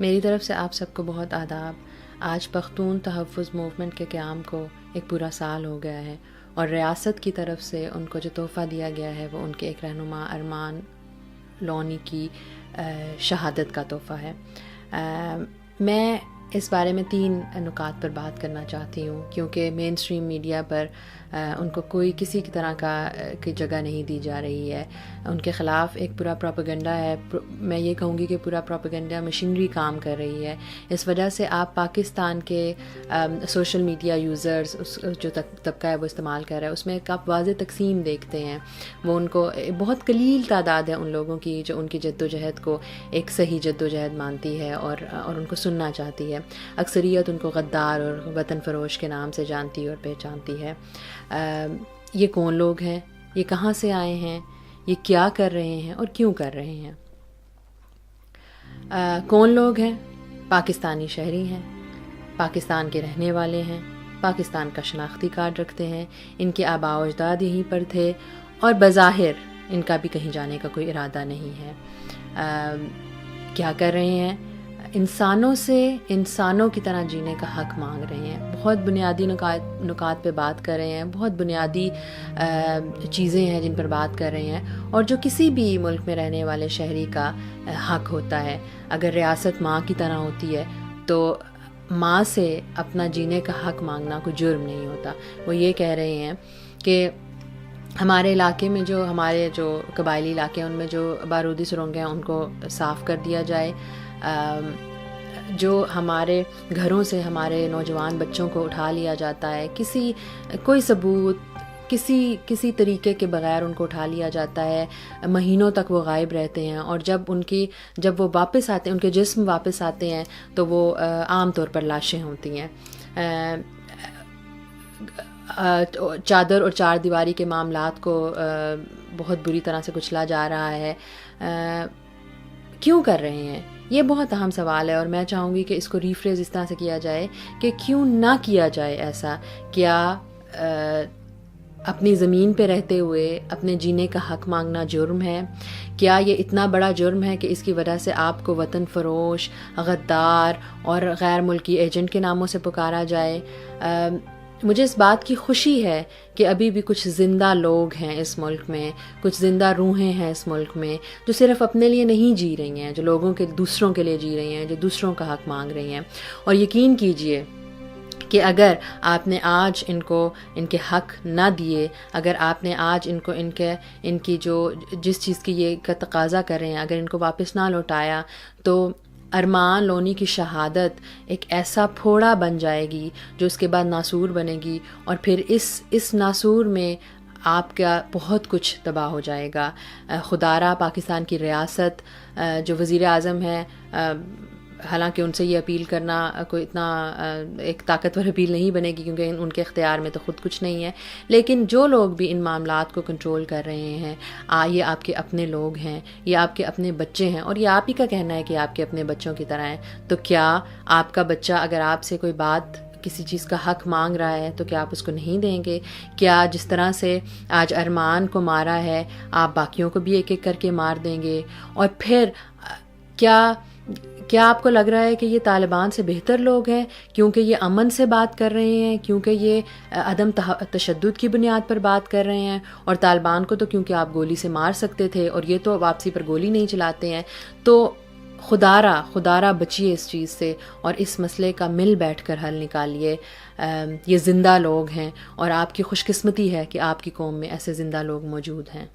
میری طرف سے آپ سب کو بہت آداب۔ آج پختون تحفظ موومنٹ کے قیام کو ایک پورا سال ہو گیا ہے، اور ریاست کی طرف سے ان کو جو تحفہ دیا گیا ہے وہ ان کے ایک رہنما ارمان لونی کی شہادت کا تحفہ ہے۔ میں اس بارے میں 3 نکات پر بات کرنا چاہتی ہوں، کیونکہ مین اسٹریم میڈیا پر ان کو کسی طرح کی جگہ نہیں دی جا رہی ہے۔ ان کے خلاف ایک پورا پروپیگنڈا ہے، میں یہ کہوں گی کہ پورا پروپیگنڈا مشینری کام کر رہی ہے۔ اس وجہ سے آپ پاکستان کے سوشل میڈیا یوزرز جو طبقہ ہے وہ استعمال کر رہا ہے، اس میں ایک آپ واضح تقسیم دیکھتے ہیں۔ وہ ان کو بہت قلیل تعداد ہے ان لوگوں کی جو ان کی جد و جہد کو ایک صحیح جد و جہد مانتی ہے اور ان کو سننا چاہتی ہے۔ اکثریت ان کو غدار اور وطن فروش کے نام سے جانتی اور پہچانتی ہے۔ یہ کون لوگ ہیں؟ یہ کہاں سے آئے ہیں؟ یہ کیا کر رہے ہیں اور کیوں کر رہے ہیں؟ کون لوگ ہیں؟ پاکستانی شہری ہیں، پاکستان کے رہنے والے ہیں، پاکستان کا شناختی کارڈ رکھتے ہیں، ان کے آباء و اجداد یہیں پر تھے، اور بظاہر ان کا بھی کہیں جانے کا کوئی ارادہ نہیں ہے۔ کیا کر رہے ہیں؟ انسانوں سے انسانوں کی طرح جینے کا حق مانگ رہے ہیں۔ بہت بنیادی نکات پہ بات کر رہے ہیں، بہت بنیادی چیزیں ہیں جن پر بات کر رہے ہیں، اور جو کسی بھی ملک میں رہنے والے شہری کا حق ہوتا ہے۔ اگر ریاست ماں کی طرح ہوتی ہے تو ماں سے اپنا جینے کا حق مانگنا کوئی جرم نہیں ہوتا۔ وہ یہ کہہ رہے ہیں کہ ہمارے علاقے میں ہمارے جو قبائلی علاقے ہیں ان میں جو بارودی سرنگیں ہیں ان کو صاف کر دیا جائے، جو ہمارے گھروں سے ہمارے نوجوان بچوں کو اٹھا لیا جاتا ہے، کوئی ثبوت کسی طریقے کے بغیر ان کو اٹھا لیا جاتا ہے، مہینوں تک وہ غائب رہتے ہیں، اور جب وہ واپس آتے ہیں، ان کے جسم واپس آتے ہیں تو وہ عام طور پر لاشیں ہوتی ہیں۔ چادر اور 4 دیواری کے معاملات کو بہت بری طرح سے کچلا جا رہا ہے۔ کیوں کر رہے ہیں؟ یہ بہت اہم سوال ہے، اور میں چاہوں گی کہ اس کو ریفریز اس طرح سے کیا جائے کہ کیوں نہ کیا جائے ایسا؟ کیا اپنی زمین پہ رہتے ہوئے اپنے جینے کا حق مانگنا جرم ہے؟ کیا یہ اتنا بڑا جرم ہے کہ اس کی وجہ سے آپ کو وطن فروش، غدار اور غیر ملکی ایجنٹ کے ناموں سے پکارا جائے؟ مجھے اس بات کی خوشی ہے کہ ابھی بھی کچھ زندہ لوگ ہیں اس ملک میں، کچھ زندہ روحیں ہیں اس ملک میں جو صرف اپنے لیے نہیں جی رہی ہیں، جو دوسروں کے لیے جی رہی ہیں، جو دوسروں کا حق مانگ رہی ہیں۔ اور یقین کیجئے کہ اگر آپ نے آج ان کے حق نہ دیے، اگر آپ نے آج ان کی جس چیز کی یہ کا تقاضا کر رہے ہیں، اگر ان کو واپس نہ لوٹایا، تو ارمان لونی کی شہادت ایک ایسا پھوڑا بن جائے گی جو اس کے بعد ناسور بنے گی، اور پھر اس ناسور میں آپ کا بہت کچھ تباہ ہو جائے گا۔ خدارہ پاکستان کی ریاست، جو وزیر اعظم ہے، حالانکہ ان سے یہ اپیل کرنا کوئی اتنا ایک طاقتور اپیل نہیں بنے گی کیونکہ ان کے اختیار میں تو خود کچھ نہیں ہے، لیکن جو لوگ بھی ان معاملات کو کنٹرول کر رہے ہیں، یہ آپ کے اپنے لوگ ہیں، یہ آپ کے اپنے بچے ہیں، اور یہ آپ ہی کا کہنا ہے کہ آپ کے اپنے بچوں کی طرح ہیں۔ تو کیا آپ کا بچہ اگر آپ سے کوئی بات کسی چیز کا حق مانگ رہا ہے تو کیا آپ اس کو نہیں دیں گے؟ کیا جس طرح سے آج ارمان کو مارا ہے آپ باقیوں کو بھی ایک ایک کر کے مار دیں گے؟ اور پھر کیا آپ کو لگ رہا ہے کہ یہ طالبان سے بہتر لوگ ہیں کیونکہ یہ امن سے بات کر رہے ہیں، کیونکہ یہ عدم تشدد کی بنیاد پر بات کر رہے ہیں، اور طالبان کو تو کیونکہ آپ گولی سے مار سکتے تھے اور یہ تو واپسی پر گولی نہیں چلاتے ہیں؟ تو خدارہ بچیے اس چیز سے اور اس مسئلے کا مل بیٹھ کر حل نکالیے۔ یہ زندہ لوگ ہیں، اور آپ کی خوش قسمتی ہے کہ آپ کی قوم میں ایسے زندہ لوگ موجود ہیں۔